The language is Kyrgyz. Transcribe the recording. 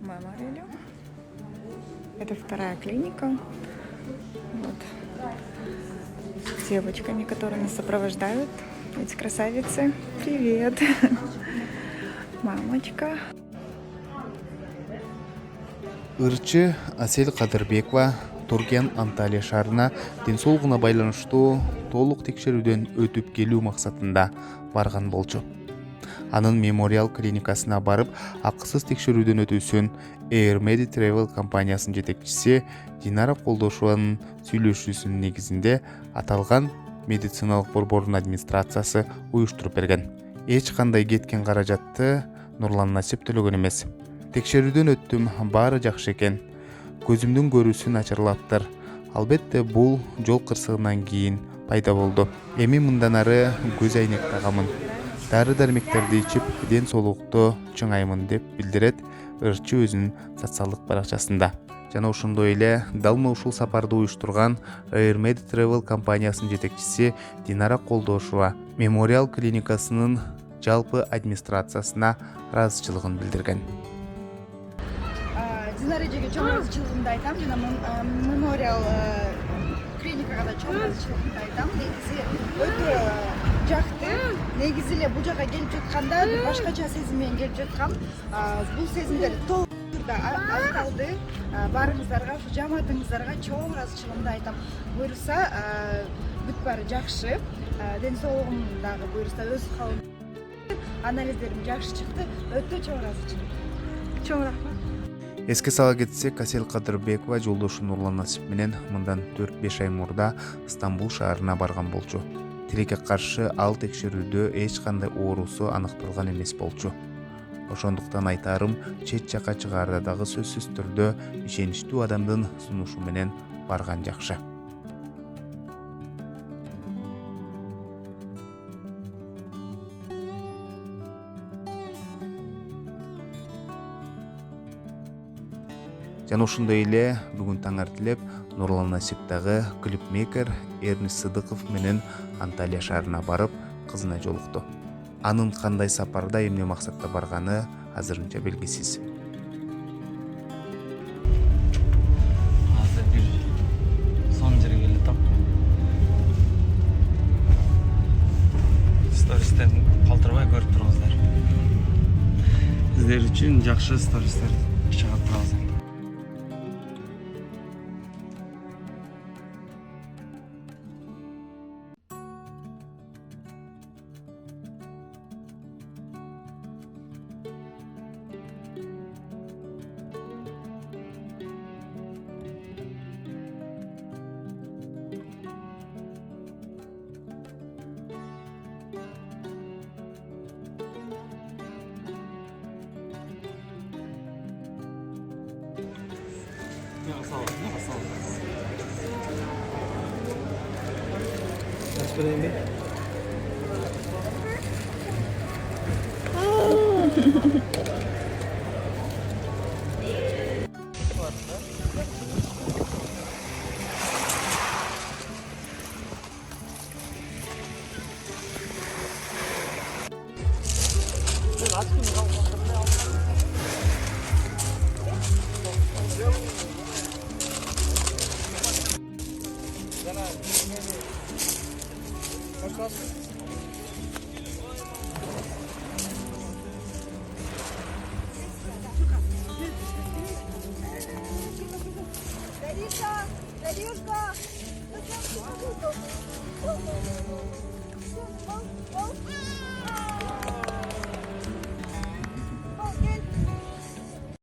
Мемориале. Это вторая клиника. Вот. С девочками, которые нас сопровождают. Эти красавицы. Привет. Мамочка. Ырчы Асел Кадырбекова Туркиян Анталия шаарына денсаулыгына байланыштуу толук текшерүүдөн өтүп келүү максатында барган болчу. Анын мемориал клиникасына барып, акысыз текшерүүдөн өтүүсүн Air Medi Travel компаниясынын жетекчиси Динара Колдошованын сүйлөшүүсүнүн негизинде аталган медициналык борбордун администрациясы уюштуруп берген. Эч кандай кеткен каражатты Нурлан Насип төлөгөн эмес. Текшерүүдөн өттүм, баары жакшы экен. Көзүмдүн көрүүсү начарлаптыр. Албетте бул жол кырсыгынан кийин пайда болду. Эми мындан ары көз айнек тагамын. Дары-дармектерди ичип, ден соолукту чыңаймын деп билдирет ырчы өзүнүн социалдык баракчасында. Жана ошондой эле далма ушул сапарды уюштурган Air Medi Travel компаниясынын жетекчиси Динара Колдошова мемориал клиникасынын жалпы администрациясына ыраазычылыгын билдирген. Динара эжеге чоң ыраазычылыгымды айтам. Жана мемориал клиникага да чоң ыраазычылыгымды айтам. Негизи өтө жакты. Негизи эле бул жака келип жатканда бир башкача сезим менен келип жаткам. Бул сезимдер толук түрдө акталды. Барыңыздарга, жамаатыңыздарга чоң ыраазычылыгымды айтам. Буюрса бүт баары жакшы. Ден соолугум дагы буюрса өз калыбым. Анализдерим жакшы чыкты. Өтө чоң ыраазычылык. Чоң рахмат. Эске сала кетсек, Асел Кадырбекова жолдошу Нурлан Насип менен мындан 4-5 ай мурда Стамбул шаарына барган болчу. Тилекке каршы ал текшерүүдө эч кандай оорусу аныкталган эмес болчу. Ошондуктан айтарым, чет жака чыгаарда дагы сөзсүз түрдө ишеничтүү адамдын сунушу менен барган жакшы. Жана ошондой эле бүгүн таң артилеп Нурлан Насип дагы клипмейкер Эрнис Сыдыков менен Анталия шаарына барып, кызына жолукту. Анын кандай сапарда эмне максатта барганы азырынча белгисиз. Азыр бир сон жерге келдим. Стористен калтырбай көрүп туруңуздар. Сиздер үчүн жакшы стористер чыгып турабыз.